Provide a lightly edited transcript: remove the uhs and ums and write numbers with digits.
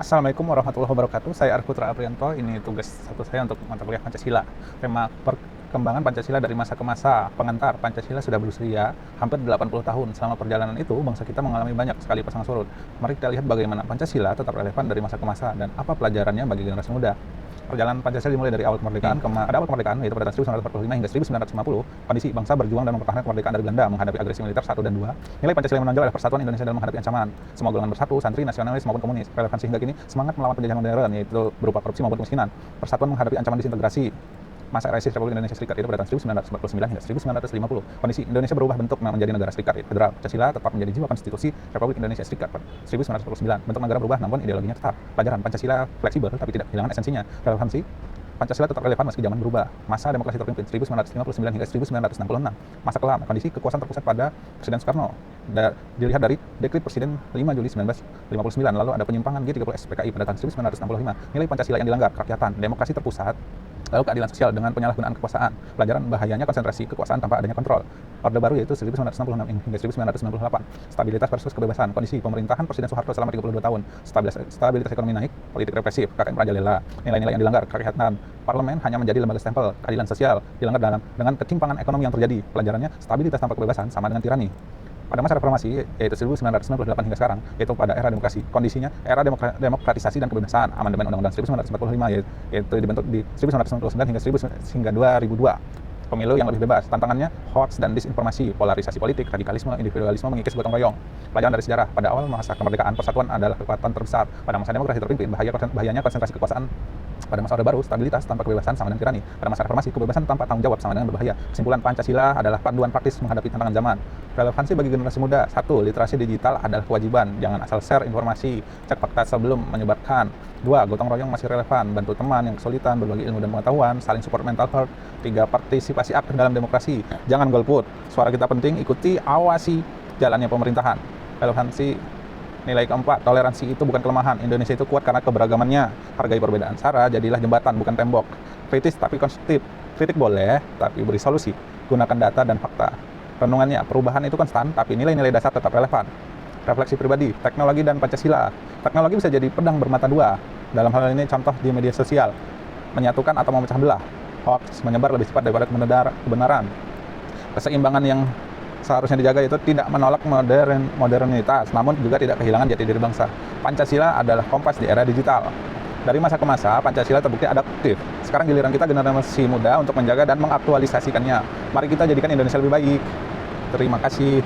Assalamualaikum warahmatullahi wabarakatuh. Saya Arif Putra Aprianto. Ini tugas satu saya untuk mata kuliah Pancasila. Tema perkembangan Pancasila dari masa ke masa. Pengantar, Pancasila sudah berusia hampir 80 tahun. Selama perjalanan itu, bangsa kita mengalami banyak sekali pasang surut. Mari kita lihat bagaimana Pancasila tetap relevan dari masa ke masa dan apa pelajarannya bagi generasi muda. Perjalanan Pancasila dimulai dari awal kemerdekaan, awal kemerdekaan yaitu pada tahun 1945 hingga 1950. Kondisi bangsa berjuang dan mempertahankan kemerdekaan dari Belanda menghadapi agresi militer 1 dan 2. Nilai Pancasila yang menonjol adalah persatuan Indonesia dalam menghadapi ancaman. Semua golongan bersatu, santri, nasionalis maupun komunis. Relevansi hingga kini, semangat melawan penjajahan modern yaitu berupa korupsi maupun kemiskinan. Persatuan menghadapi ancaman disintegrasi. Masa resist Republik Indonesia Serikat itu pada tahun 1949 hingga 1950. Kondisi Indonesia berubah bentuk menjadi negara serikat yaitu federal. Pancasila tetap menjadi jiwa konstitusi Republik Indonesia Serikat pada 1949. Bentuk negara berubah namun ideologinya tetap. Pelajaran Pancasila fleksibel tapi tidak kehilangan esensinya. Relevansi Pancasila tetap relevan meski zaman berubah. Masa demokrasi terpimpin 1959 hingga 1966. Masa kelam, kondisi kekuasaan terpusat pada Presiden Soekarno. Dilihat dari Dekret Presiden 5 Juli 1959. Lalu ada penyimpangan G30S PKI pada tahun 1965. Nilai Pancasila yang dilanggar, kerakyatan, demokrasi terpusat, lalu keadilan sosial dengan penyalahgunaan kekuasaan. Pelajaran bahayanya konsentrasi kekuasaan tanpa adanya kontrol. Orde baru yaitu 1966 hingga 1998. Stabilitas versus kebebasan. Kondisi pemerintahan Presiden Soeharto selama 32 tahun. Stabilitas ekonomi naik, politik represif, KKN merajalela. Nilai-nilai yang dilanggar, kerakyatan. Parlemen hanya menjadi lembaga stempel. Keadilan sosial dilanggar dengan ketimpangan ekonomi yang terjadi. Pelajarannya stabilitas tanpa kebebasan sama dengan tirani. Pada masa reformasi, yaitu 1998 hingga sekarang, yaitu pada era demokrasi. Kondisinya era demokratisasi dan kebebasan. Amandemen Undang-Undang 1945 yaitu dibentuk di 1999 hingga 2002. Pemilu yang lebih bebas. Tantangannya hoax dan disinformasi, polarisasi politik, radikalisme, individualisme mengikis gotong royong. Pelajaran dari sejarah. Pada awal masa kemerdekaan, persatuan adalah kekuatan terbesar. Pada masa demokrasi terpimpin, bahayanya konsentrasi kekuasaan. Pada masa Orde Baru, stabilitas tanpa kebebasan sama dengan tirani. Pada masa reformasi, kebebasan tanpa tanggung jawab sama dengan berbahaya. Kesimpulan, Pancasila adalah panduan praktis menghadapi tantangan zaman. Relevansi bagi generasi muda. 1. Literasi digital adalah kewajiban. Jangan asal share informasi. Cek fakta sebelum menyebarkan. 2. Gotong royong masih relevan. Bantu teman yang kesulitan, berbagi ilmu dan pengetahuan, saling support mental health. 3. Partisipasi aktif dalam demokrasi. Jangan golput. Suara kita penting, ikuti, awasi jalannya pemerintahan. Relevansi nilai keempat, toleransi itu bukan kelemahan. Indonesia itu kuat karena keberagamannya. Hargai perbedaan sara, jadilah jembatan bukan tembok. Kritis tapi konstruktif. Kritik boleh, tapi beri solusi. Gunakan data dan fakta. Renungannya, perubahan itu konstan, tapi nilai-nilai dasar tetap relevan. Refleksi pribadi, teknologi dan Pancasila. Teknologi bisa jadi pedang bermata dua. Dalam hal ini contoh di media sosial. Menyatukan atau memecah belah. Hoax menyebar lebih cepat daripada kebenaran. Keseimbangan yang seharusnya dijaga itu tidak menolak modernitas, namun juga tidak kehilangan jati diri bangsa. Pancasila adalah kompas di era digital. Dari masa ke masa, Pancasila terbukti adaptif. Sekarang giliran kita generasi muda untuk menjaga dan mengaktualisasikannya. Mari kita jadikan Indonesia lebih baik. Terima kasih.